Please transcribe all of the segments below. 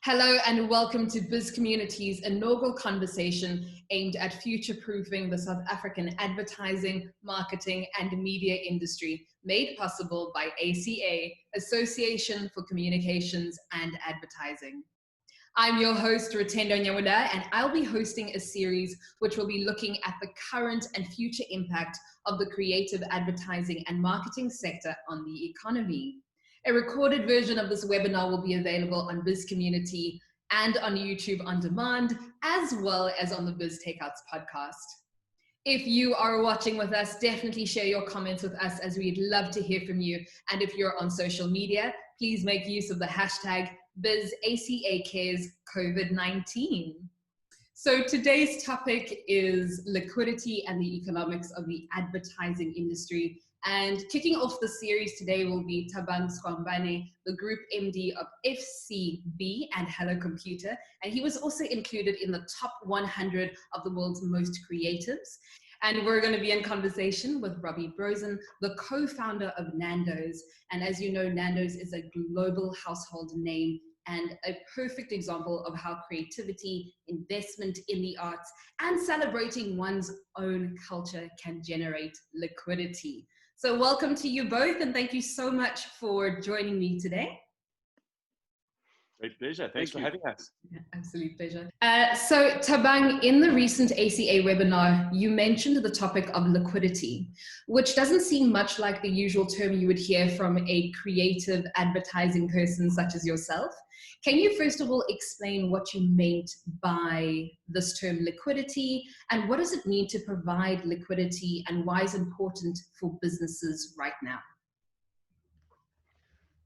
Hello and welcome to Bizcommunity's inaugural conversation aimed at future-proofing the South African advertising, marketing and media industry, made possible by ACA, Association for Communications and Advertising. I'm your host, Rutendo Nyamuda, and I'll be hosting a series which will be looking at the current and future impact of the creative advertising and marketing sector on the economy. A recorded version of this webinar will be available on Bizcommunity and on YouTube on demand, as well as on the Biz Takeouts podcast. If you are watching with us, definitely share your comments with us, as we'd love to hear from you. And if you're on social media, please make use of the hashtag BizACACaresCovid-19. So today's topic is liquidity and the economics of the advertising industry. And kicking off the series today will be Thabang Skwambane, the Group MD of FCB and Hello Computer. And he was also included in the top 100 of the world's most creatives. And we're going to be in conversation with Robbie Brozin, the co-founder of Nando's. And as you know, Nando's is a global household name and a perfect example of how creativity, investment in the arts, and celebrating one's own culture can generate liquidity. So welcome to you both, and thank you so much for joining me today. Great pleasure. Thanks for having us. Yeah, absolute pleasure. So Thabang, in the recent ACA webinar, you mentioned the topic of liquidity, which doesn't seem much like the usual term you would hear from a creative advertising person such as yourself. Can you first of all explain what you meant by this term liquidity, and what does it mean to provide liquidity, and why is it important for businesses right now?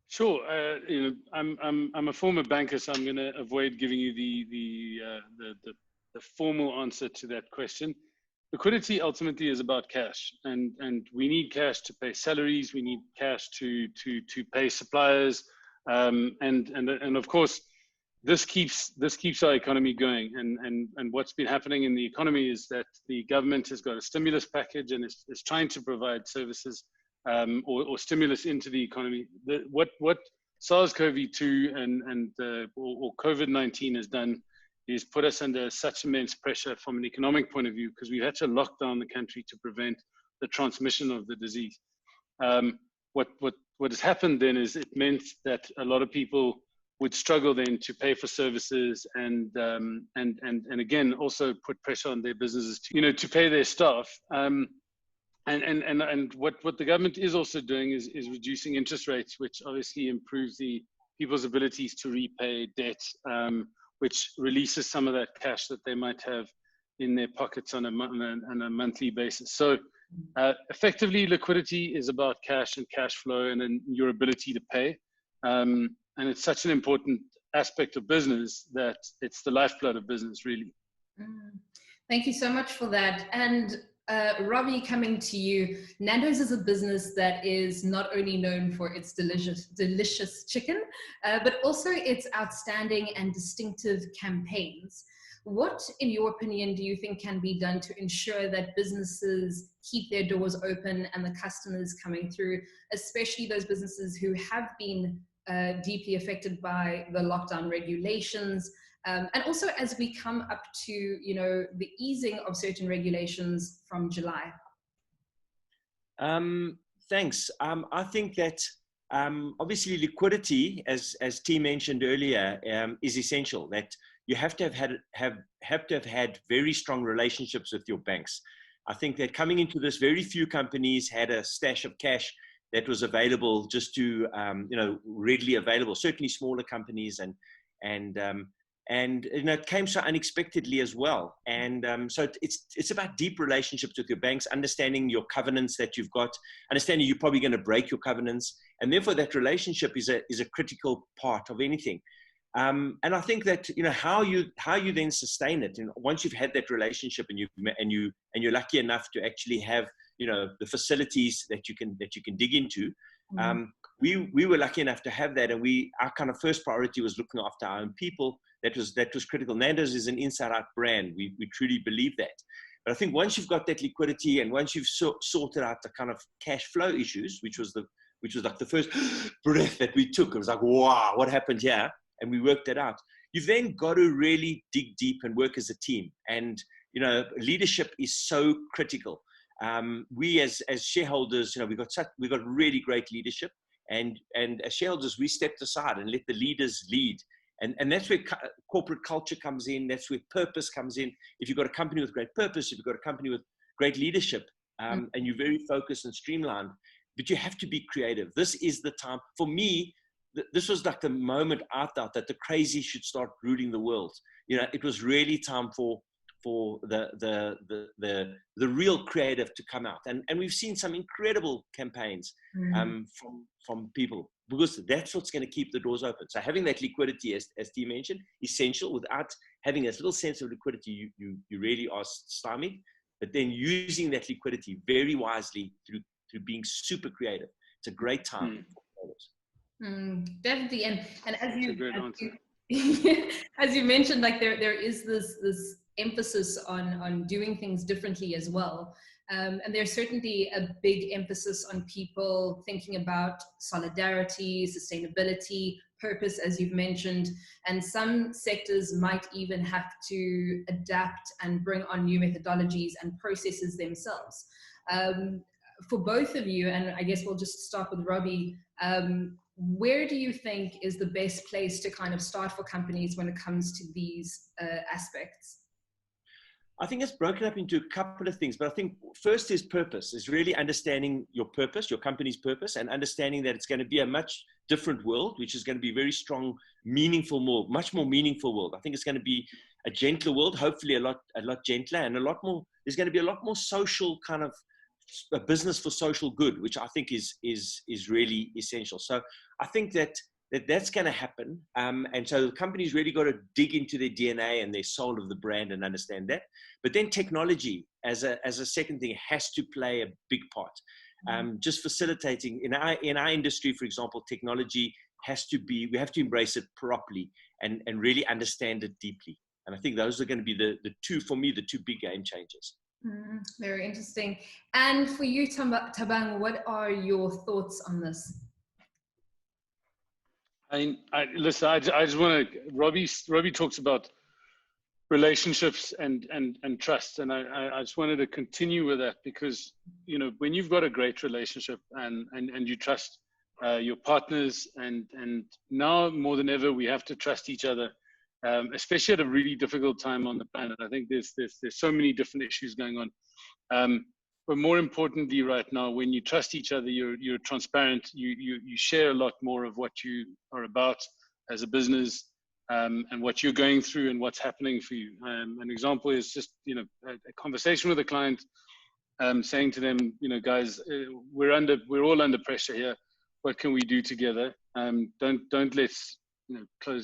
Sure. I'm a former banker, so I'm going to avoid giving you the formal answer to that question. Liquidity ultimately is about cash, and we need cash to pay salaries. We need cash to pay suppliers, and of course, this keeps our economy going. And what's been happening in the economy is that the government has got a stimulus package and is trying to provide services or stimulus into the economy. What SARS-CoV-2 or COVID-19 has done is put us under such immense pressure from an economic point of view, because we had to lock down the country to prevent the transmission of the disease. What has happened then is it meant that a lot of people would struggle then to pay for services and again also put pressure on their businesses to pay their staff. And what the government is also doing is reducing interest rates, which obviously improves the people's abilities to repay debt, which releases some of that cash that they might have in their pockets on a monthly basis. So effectively, liquidity is about cash and cash flow and then your ability to pay. And it's such an important aspect of business that it's the lifeblood of business, really. Thank you so much for that. And Robbie, coming to you, Nando's is a business that is not only known for its delicious chicken, but also its outstanding and distinctive campaigns. What, in your opinion, do you think can be done to ensure that businesses keep their doors open and the customers coming through, especially those businesses who have been deeply affected by the lockdown regulations? And also as we come up to, the easing of certain regulations from July. Thanks. I think that obviously liquidity, as T mentioned earlier, is essential. That you have to have had very strong relationships with your banks. I think that coming into this, very few companies had a stash of cash that was available just to readily available. Certainly smaller companies and it came so unexpectedly as well. And so it's about deep relationships with your banks, understanding your covenants that you've got, understanding you're probably going to break your covenants, and therefore that relationship is a critical part of anything. And I think that how you then sustain it, and once you've had that relationship and you're lucky enough to actually have the facilities that you can dig into. We were lucky enough to have that, and our kind of first priority was looking after our own people. That was critical. Nando's is an inside-out brand. We truly believe that. But I think once you've got that liquidity and once you've sorted out the kind of cash flow issues, which was like the first breath that we took, it was like, wow, what happened here? And we worked that out. you've then got to really dig deep and work as a team. And, you know, leadership is so critical. We as shareholders, you know, we've got really great leadership, and as shareholders, we stepped aside and let the leaders lead. And that's where corporate culture comes in. That's where purpose comes in. If you've got a company with great purpose, if you've got a company with great leadership, and you're very focused and streamlined, but you have to be creative. This is the time. For me, this was like the moment I thought that the crazy should start ruling the world. You know, it was really time for the real creative to come out. And we've seen some incredible campaigns from people, because that's what's going to keep the doors open. So having that liquidity, as T mentioned, essential. Without having a little sense of liquidity, you really are stymied. But then using that liquidity very wisely through being super creative. It's a great time for creatives. Definitely. And as you mentioned, like there is this emphasis on doing things differently as well. And there's certainly a big emphasis on people thinking about solidarity, sustainability, purpose, as you've mentioned, and some sectors might even have to adapt and bring on new methodologies and processes themselves. For both of you, and I guess we'll just start with Robbie, where do you think is the best place to kind of start for companies when it comes to these aspects? I think it's broken up into a couple of things, but I think first is purpose, is really understanding your purpose, your company's purpose, and understanding that it's going to be a much different world, which is going to be a very strong, meaningful world, much more meaningful world. I think it's going to be a gentler world, hopefully a lot gentler, and a lot more, there's going to be a lot more social kind of a business for social good, which I think is really essential. So I think that's going to happen. And so the company's really got to dig into their DNA and their soul of the brand and understand that. But then technology as a second thing has to play a big part. Just facilitating in our industry, for example, technology we have to embrace it properly and really understand it deeply. And I think those are going to be the two big game changers. Very interesting. And for you, Thabang, what are your thoughts on this? Listen, I just want to, Robbie talks about relationships and trust. And I just wanted to continue with that, because, you know, when you've got a great relationship and you trust your partners, and now more than ever, we have to trust each other, especially at a really difficult time on the planet. I think there's so many different issues going on. But more importantly, right now, when you trust each other, you're transparent. You share a lot more of what you are about as a business, and what you're going through and what's happening for you. An example is just, you know, a conversation with a client, saying to them, you know, guys, we're all under pressure here. What can we do together? Don't let's, you know,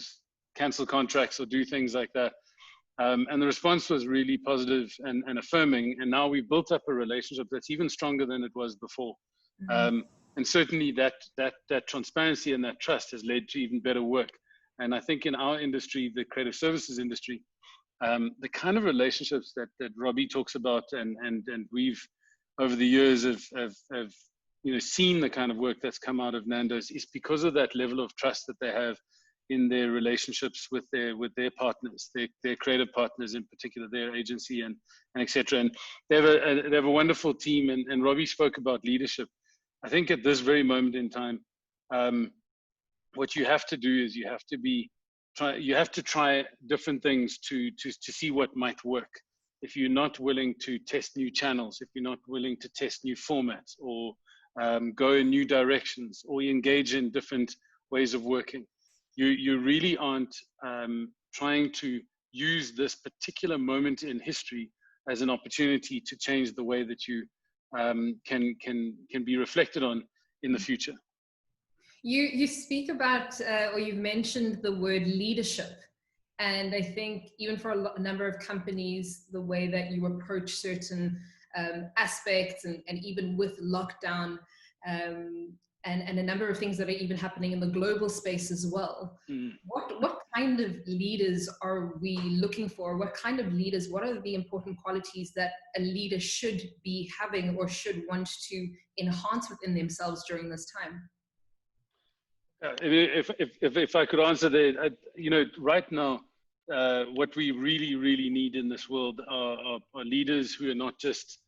cancel contracts or do things like that. And the response was really positive and affirming. And now we've built up a relationship that's even stronger than it was before. And certainly that transparency and that trust has led to even better work. And I think in our industry, the creative services industry, the kind of relationships that Robbie talks about and we've over the years have you know, seen the kind of work that's come out of Nando's is because of that level of trust that they have in their relationships with their partners, their creative partners, in particular their agency and etc. And they have a wonderful team. And Robbie spoke about leadership. I think at this very moment in time, what you have to do is you have to try different things to see what might work. If you're not willing to test new channels, if you're not willing to test new formats, or go in new directions, or engage in different ways of working, you really aren't trying to use this particular moment in history as an opportunity to change the way that you can be reflected on in the future. You speak about, or you've mentioned the word leadership. And I think even for a number of companies, the way that you approach certain aspects and even with lockdown, and a number of things that are even happening in the global space as well. What kind of leaders are we looking for? What kind of leaders, what are the important qualities that a leader should be having or should want to enhance within themselves during this time? If I could answer that, you know, right now, what we really, really need in this world are leaders who are not just,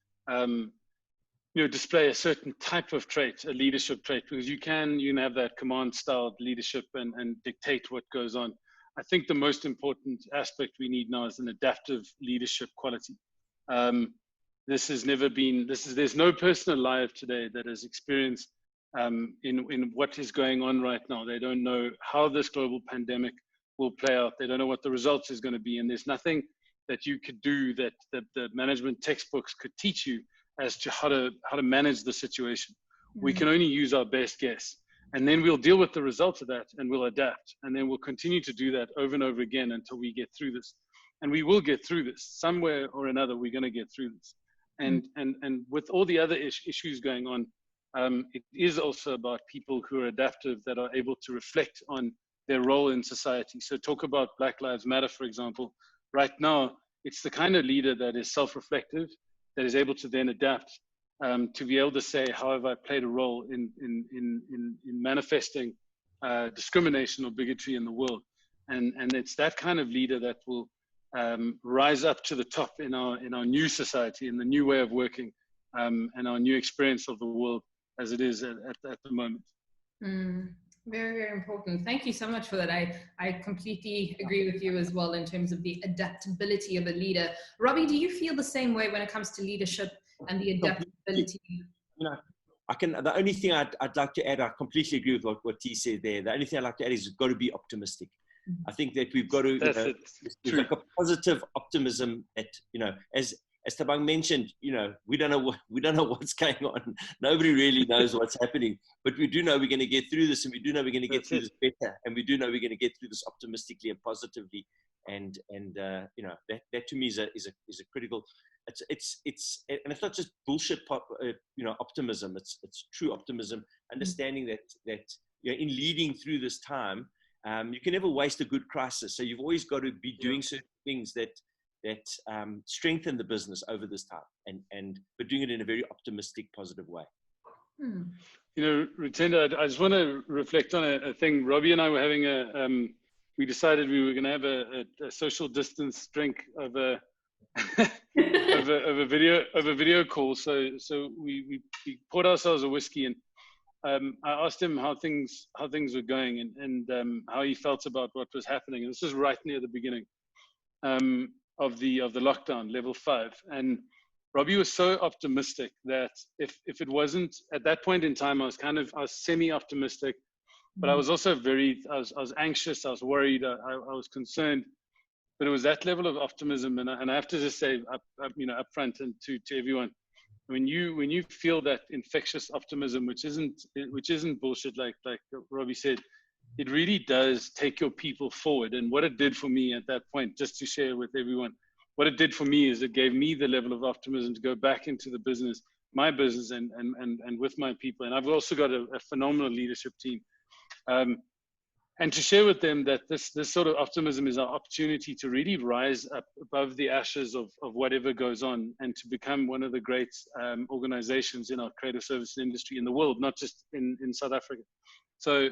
display a certain type of trait, a leadership trait, because you can have that command style leadership and dictate what goes on. I think the most important aspect we need now is an adaptive leadership quality. This has never been, there's no person alive today that has experienced in what is going on right now. They don't know how this global pandemic will play out. They don't know what the results is going to be. And there's nothing that you could do that the management textbooks could teach you as to how to manage the situation. Mm-hmm. We can only use our best guess. And then we'll deal with the results of that and we'll adapt. And then we'll continue to do that over and over again until we get through this. And we will get through this. Somewhere or another, we're going to get through this. And with all the other issues going on, it is also about people who are adaptive, that are able to reflect on their role in society. So talk about Black Lives Matter, for example. Right now, it's the kind of leader that is self-reflective, that is able to then adapt, to be able to say, how have I played a role in manifesting discrimination or bigotry in the world? And it's that kind of leader that will rise up to the top in our new society, in the new way of working, and our new experience of the world as it is at the moment. Very, very important. Thank you so much for that. I completely agree with you as well in terms of the adaptability of a leader. Robbie, do you feel the same way when it comes to leadership and the adaptability? The only thing I'd like to add, I completely agree with what T said there. The only thing I'd like to add is you've got to be optimistic. I think that we've got to, there's like a positive optimism that, as Thabang mentioned, we don't know what's going on. Nobody really knows what's happening, but we do know we're going to get through this, and we do know we're going to get through this better, and we do know we're going to get through this optimistically and positively. And that to me is a critical. It's and it's not just bullshit optimism. It's true optimism, understanding that in leading through this time, you can never waste a good crisis. So you've always got to be doing certain things that strengthen the business over this time, but doing it in a very optimistic, positive way. Rutendo, I just want to reflect on a thing. Robbie and I were having we decided we were going to have a social distance drink of a video call. So we poured ourselves a whiskey, and I asked him how things were going and how he felt about what was happening. And this was right near the beginning of the lockdown, level 5. And Robbie was so optimistic that if it wasn't at that point in time, I was semi-optimistic, but I was also I was anxious, I was worried, I was concerned. But it was that level of optimism, and I have to just say, up front and to everyone, when you feel that infectious optimism, which isn't bullshit, like Robbie said, it really does take your people forward. And what it did for me at that point, just to share with everyone, what it did for me is it gave me the level of optimism to go back into the business, my business, and with my people. And I've also got a phenomenal leadership team. And to share with them that this sort of optimism is our opportunity to really rise up above the ashes of whatever goes on, and to become one of the great organizations in our creative services industry in the world, not just in South Africa. So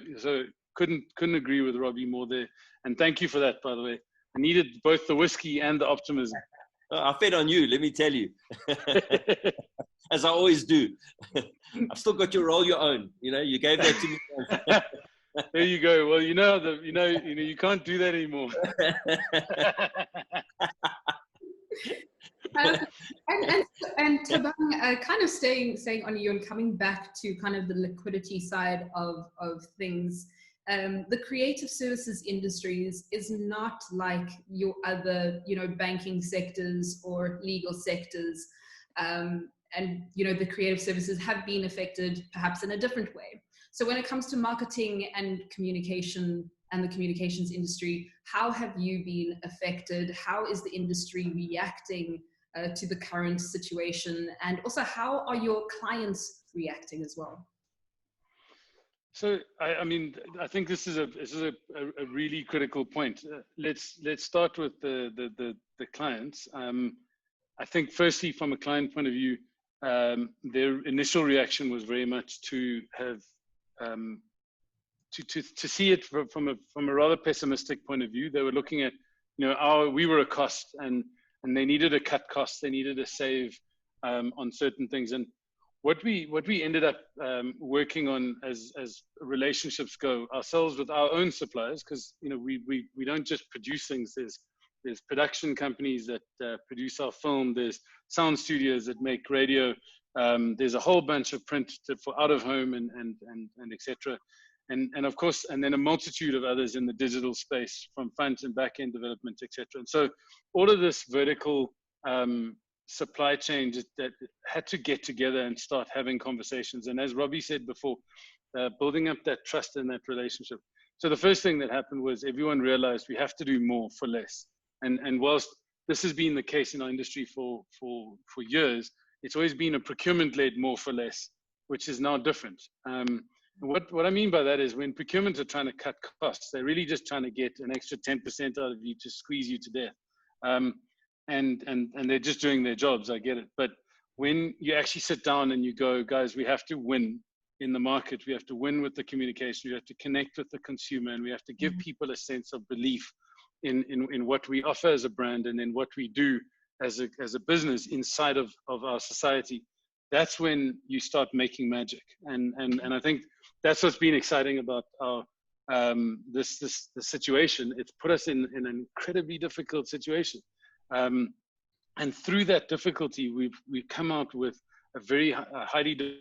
couldn't agree with Robbie more there. And thank you for that, by the way. I needed both the whiskey and the optimism. I fed on you, let me tell you. As I always do. I've still got your roll your own. You gave that to me. There you go. Well, you can't do that anymore. And Thabang, kind of staying on you and coming back to kind of the liquidity side of things. The creative services industries is not like your other, banking sectors or legal sectors. And, the creative services have been affected perhaps in a different way. So when it comes to marketing and communication and the communications industry, how have you been affected? How is the industry reacting to the current situation? And also, how are your clients reacting as well? So, I think this is a really critical point. Let's start with the clients. I think firstly, from a client point of view, their initial reaction was very much to have to see it from a rather pessimistic point of view. They were looking at, we were a cost, and they needed to cut costs. They needed to save on certain things. And what we ended up working on as relationships go, ourselves with our own suppliers, because we don't just produce things. There's production companies that produce our film. There's sound studios that make radio. There's a whole bunch of print for out of home and etc. And of course, and then a multitude of others in the digital space, from front and back end development, etc. And so all of this vertical supply chain that had to get together and start having conversations. And as Robbie said before, building up that trust in that relationship. So the first thing that happened was everyone realized we have to do more for less. And whilst this has been the case in our industry for years, it's always been a procurement-led more for less, which is now different. What I mean by that is when procurement are trying to cut costs, they're really just trying to get an extra 10% out of you to squeeze you to death. And they're just doing their jobs, I get it. But when you actually sit down and you go, guys, we have to win in the market, we have to win with the communication, we have to connect with the consumer, and we have to give people a sense of belief in what we offer as a brand and in what we do as a business inside of our society. That's when you start making magic. And I think that's what's been exciting about our this situation. It's put us in an incredibly difficult situation. And through that difficulty, we've come out with a very highly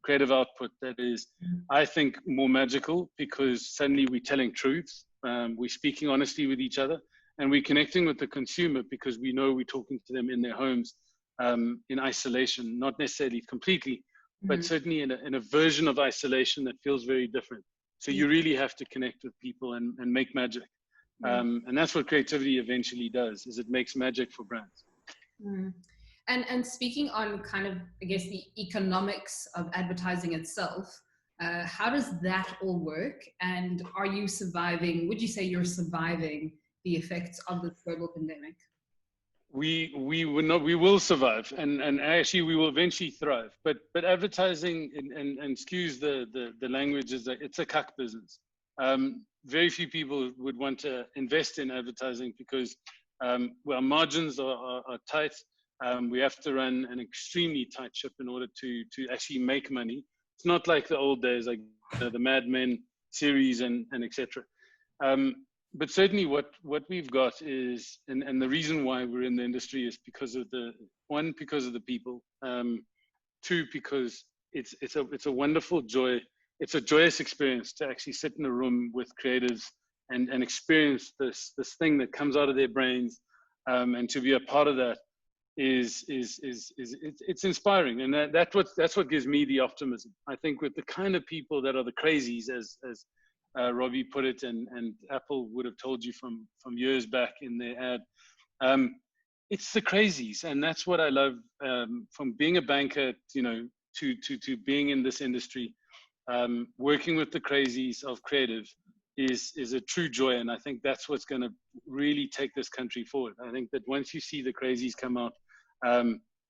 creative output that is, I think, more magical, because suddenly we're telling truths, we're speaking honestly with each other, and we're connecting with the consumer because we know we're talking to them in their homes, in isolation, not necessarily completely, but certainly in a version of isolation that feels very different. So you really have to connect with people and make magic. And that's what creativity eventually does, is it makes magic for brands. And speaking on kind of, I guess, the economics of advertising itself, how does that all work? And are you surviving? Would you say you're surviving the effects of this global pandemic? We will survive, and actually we will eventually thrive. But advertising, and excuse the language, is it's a cuck business. Very few people would want to invest in advertising because our margins are tight. We have to run an extremely tight ship in order to actually make money. It's not like the old days, like the Mad Men series and etc. But certainly what we've got is, and the reason why we're in the industry is because of because of the people. Two, because it's a wonderful joy. It's a joyous experience to actually sit in a room with creatives and experience this thing that comes out of their brains, and to be a part of that is it's inspiring, and that's what gives me the optimism. I think with the kind of people that are the crazies, as Robbie put it, and Apple would have told you from years back in their ad, it's the crazies, and that's what I love from being a banker, to being in this industry. Working with the crazies of creative is a true joy, and I think that's what's going to really take this country forward. I think that once you see the crazies come out,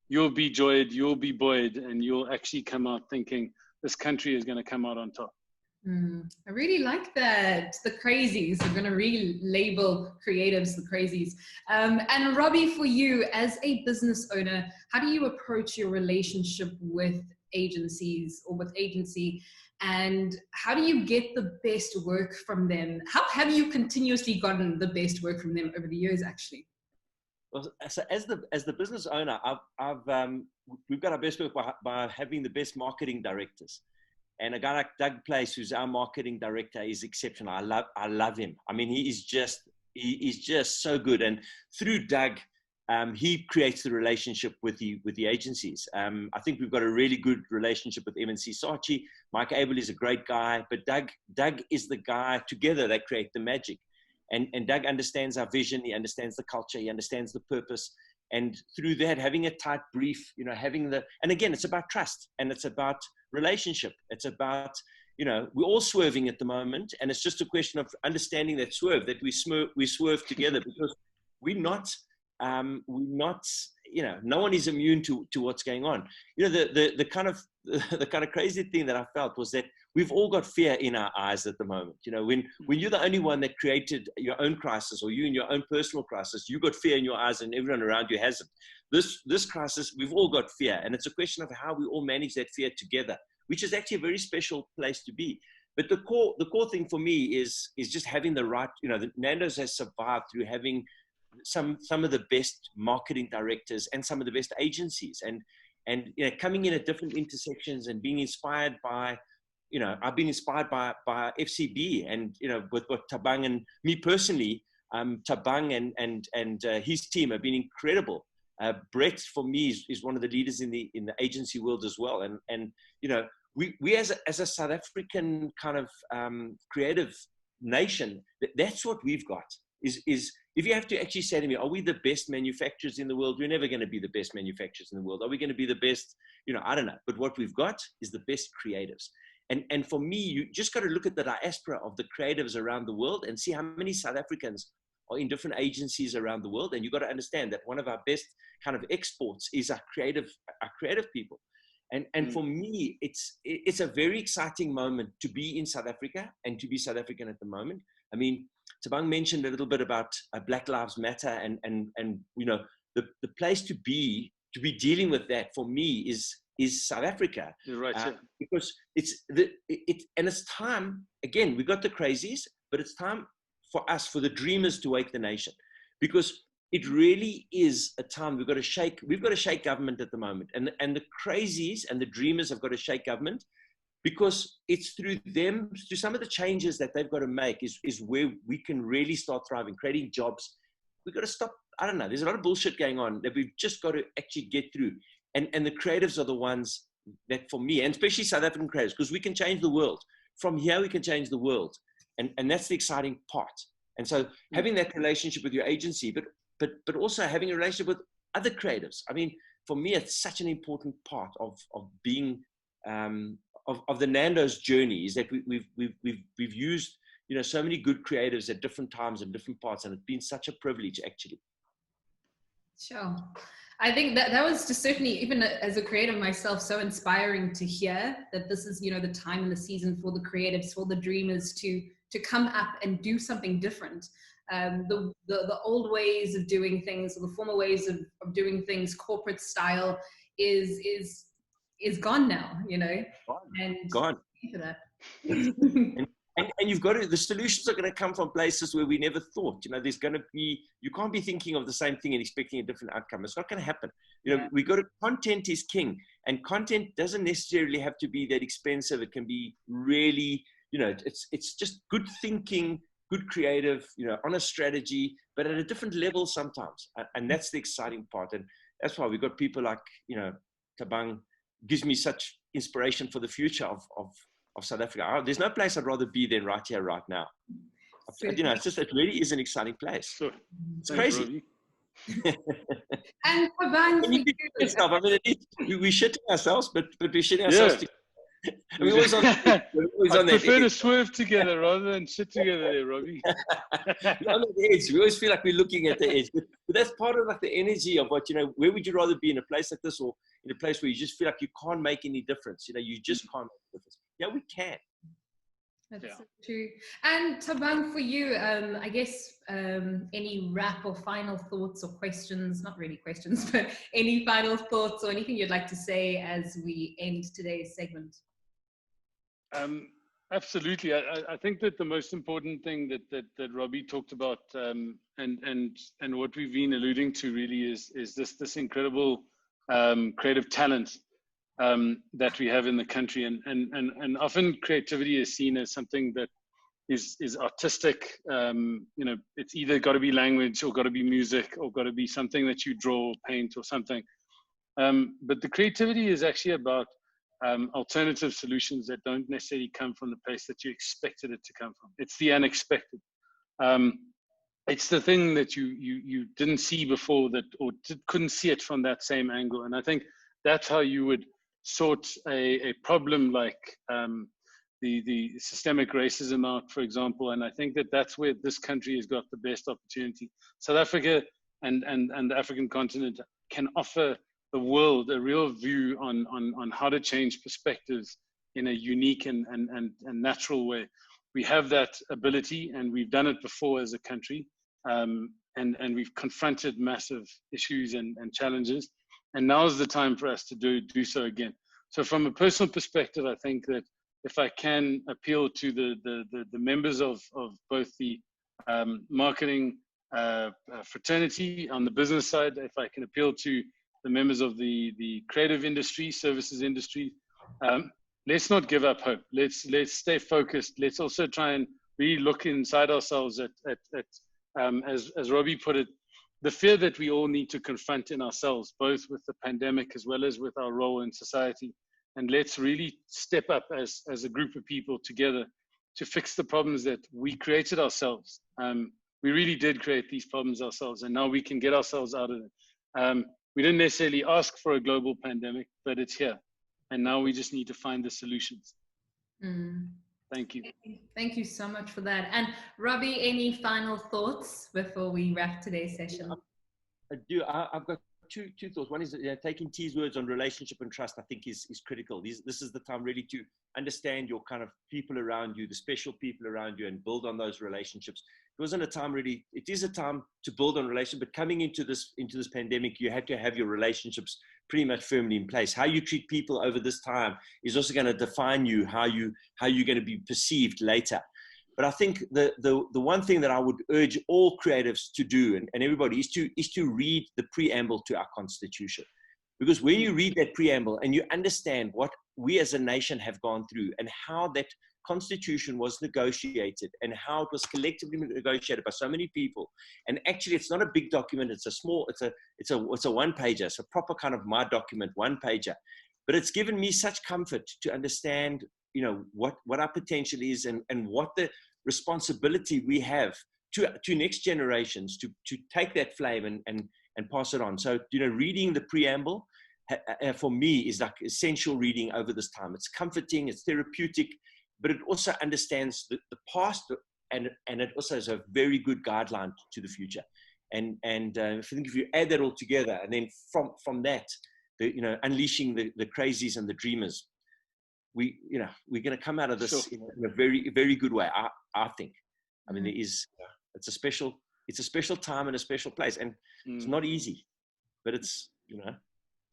you'll be joyed, you'll be buoyed, and you'll actually come out thinking this country is going to come out on top. I really like that. The crazies, we're going to relabel creatives the crazies. And Robbie, for you as a business owner, how do you approach your relationship with agencies or with agency, and how do you get the best work from them? How have you continuously gotten the best work from them over the years, actually? Well, so as the business owner, we've got our best work by having the best marketing directors. And a guy like Doug Place, who's our marketing director, is exceptional. I love him. I mean, he is just so good. And through Doug, he creates the relationship with the agencies. I think we've got a really good relationship with M&C Saatchi. Mike Abel is a great guy, but Doug is the guy. Together they create the magic. And Doug understands our vision. He understands the culture. He understands the purpose. And through that, having a tight brief, and again, it's about trust, and it's about relationship. It's about, we're all swerving at the moment, and it's just a question of understanding that swerve, that we swerve together, because we're not no one is immune to what's going on. The kind of the kind of crazy thing that I felt was that we've all got fear in our eyes at the moment. When you're the only one that created your own crisis, or you in your own personal crisis, you got fear in your eyes, and everyone around you has it. This crisis, we've all got fear, and it's a question of how we all manage that fear together, which is actually a very special place to be. But the core thing for me is just having the right. The Nando's has survived through having some of the best marketing directors and some of the best agencies, and coming in at different intersections and being inspired by, I've been inspired by FCB, and with what Thabang and me personally, Thabang and his team have been incredible. Brett, for me, is one of the leaders in the agency world as well, and we as a South African kind of creative nation, that's what we've got. Is if you have to actually say to me, are we the best manufacturers in the world? We're never going to be the best manufacturers in the world. Are we going to be the best? I don't know. But what we've got is the best creatives. And for me, you just got to look at the diaspora of the creatives around the world and see how many South Africans are in different agencies around the world. And you've got to understand that one of our best kind of exports is our creative people. And for me, it's a very exciting moment to be in South Africa and to be South African at the moment. I mean, Thabang mentioned a little bit about Black Lives Matter, and the place to be dealing with that for me is South Africa. You're right, yeah. Because it's time again. We got the crazies, but it's time for us, for the dreamers, to wake the nation, because it really is a time we've got to shake government at the moment, and the crazies and the dreamers have got to shake government. Because it's through them, through some of the changes that they've got to make is where we can really start thriving, creating jobs. We've got to stop. I don't know. There's a lot of bullshit going on that we've just got to actually get through. And the creatives are the ones that, for me, and especially South African creatives, because we can change the world. From here, we can change the world. And that's the exciting part. And so having that relationship with your agency, but also having a relationship with other creatives. I mean, for me, it's such an important part of being, of the Nando's journey, is that we've used so many good creatives at different times and different parts, and it's been such a privilege actually. Sure. I think that was just certainly, even as a creative myself, so inspiring to hear that this is the time in the season for the creatives, for the dreamers to come up and do something different. The old ways of doing things, or the former ways of doing things, corporate style, is gone now, Gone. For that. and you've got to, the solutions are going to come from places where we never thought. There's going to be, you can't be thinking of the same thing and expecting a different outcome. It's not going to happen. We got to, content is king, and content doesn't necessarily have to be that expensive. It can be really, it's just good thinking, good creative, on a strategy, but at a different level sometimes. And that's the exciting part. And that's why we've got people like, Thabang gives me such inspiration for the future of South Africa. There's no place I'd rather be than right here, right now. It really is an exciting place. Sure. It's crazy. And Thabang, we're shitting ourselves, but we're shitting ourselves together. We're always on I prefer to swerve together rather than sit together there, Robbie. On the edge. We always feel like we're looking at the edge. But that's part of the energy of what, where would you rather be, in a place like this, or in a place where you just feel like you can't make any difference? You just can't make a difference. Yeah, we can. That's so true. And Thabang, for you, I guess any wrap or final thoughts or questions, not really questions, but any final thoughts or anything you'd like to say as we end today's segment? Absolutely. I think that the most important thing that Robbie talked about, and what we've been alluding to really is this incredible creative talent that we have in the country, and often creativity is seen as something that is artistic. It's either got to be language, or got to be music, or got to be something that you draw or paint or something. But the creativity is actually about alternative solutions that don't necessarily come from the place that you expected it to come from. It's the unexpected. It's the thing that you didn't see before, couldn't see it from that same angle. And I think that's how you would sort a problem like the systemic racism out, for example. And I think that's where this country has got the best opportunity. South Africa and the African continent can offer the world a real view on how to change perspectives in a unique and natural way. We have that ability, and we've done it before as a country, and we've confronted massive issues and challenges, and now is the time for us to do so again. So from a personal perspective, I think that if I can appeal to the members of both the marketing fraternity on the business side, if I can appeal to the members of the creative industry, services industry, let's not give up hope. Let's stay focused. Let's also try and really look inside ourselves at as Robbie put it, the fear that we all need to confront in ourselves, both with the pandemic as well as with our role in society. And let's really step up as a group of people together to fix the problems that we created ourselves. We really did create these problems ourselves, and now we can get ourselves out of it. We didn't necessarily ask for a global pandemic, but it's here. And now we just need to find the solutions. Thank you. Thank you so much for that. And Robbie, any final thoughts before we wrap today's session? I do. I've got two thoughts. One is taking T's words on relationship and trust, I think is critical. This is the time really to understand your kind of people around you, the special people around you, and build on those relationships. It wasn't a time really, it is a time to build on relationships, but coming into this pandemic, you had to have your relationships pretty much firmly in place. How you treat people over this time is also going to define you, how you're going to be perceived later. But I think the one thing that I would urge all creatives to do, and everybody, is to read the preamble to our Constitution. Because when you read that preamble and you understand what we as a nation have gone through and how that Constitution was negotiated and how it was collectively negotiated by so many people, and actually it's not a big document, it's a one-pager, it's a proper kind of my document, one-pager. But it's given me such comfort to understand, you know, what our potential is and what the responsibility we have to next generations to take that flame and pass it on. So, you know, reading the preamble for me is like essential reading over this time. It's comforting, it's therapeutic, but it also understands the past, and it also is a very good guideline to the future. And I think if you add that all together, and then from that, you know, unleashing the crazies and the dreamers, we're going to come out of this in a very, very good way. I think. I mean, it's a special time and a special place, and it's not easy, but it's, you know,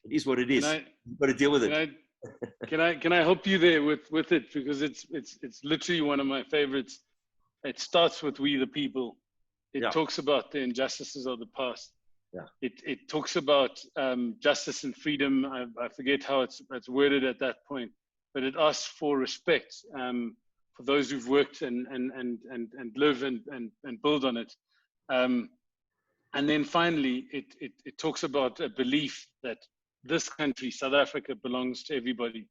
it is what it is. You've got to deal with it. Can I help you there with it, because it's literally one of my favorites. It starts with we the people. It talks about the injustices of the past. Yeah. It talks about justice and freedom. I forget how it's worded at that point, but it asks for respect for those who've worked and live and build on it. And then finally, it talks about a belief that this country, South Africa, belongs to everybody.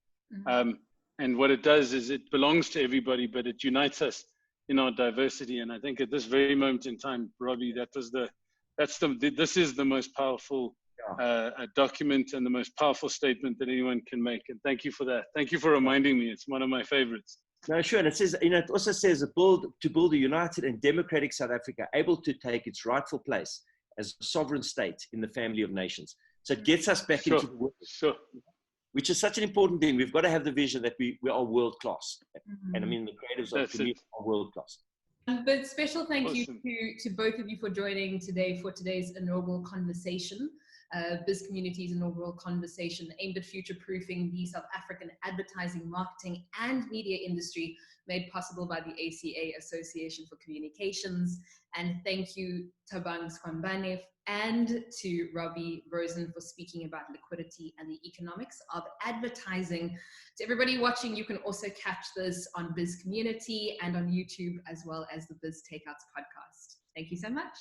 And what it does is it belongs to everybody, but it unites us in our diversity. And I think at this very moment in time, Robbie, this is the most powerful document and the most powerful statement that anyone can make. And thank you for that. Thank you for reminding me. It's one of my favorites. No, sure. And it says, you know, it also says to build a united and democratic South Africa, able to take its rightful place as a sovereign state in the family of nations. So it gets us back into the world, which is such an important thing. We've got to have the vision that we are world class. And I mean, the creatives are world class. But special thank you to both of you for joining today for today's inaugural conversation, Bizcommunity's inaugural conversation aimed at future-proofing the South African advertising, marketing, and media industry, made possible by the ACA, Association for Communications. And thank you, Thabang, Skwambane, and to Robbie Brozin for speaking about liquidity and the economics of advertising. To everybody watching, you can also catch this on Biz Community and on YouTube, as well as the Biz Takeouts podcast. Thank you so much.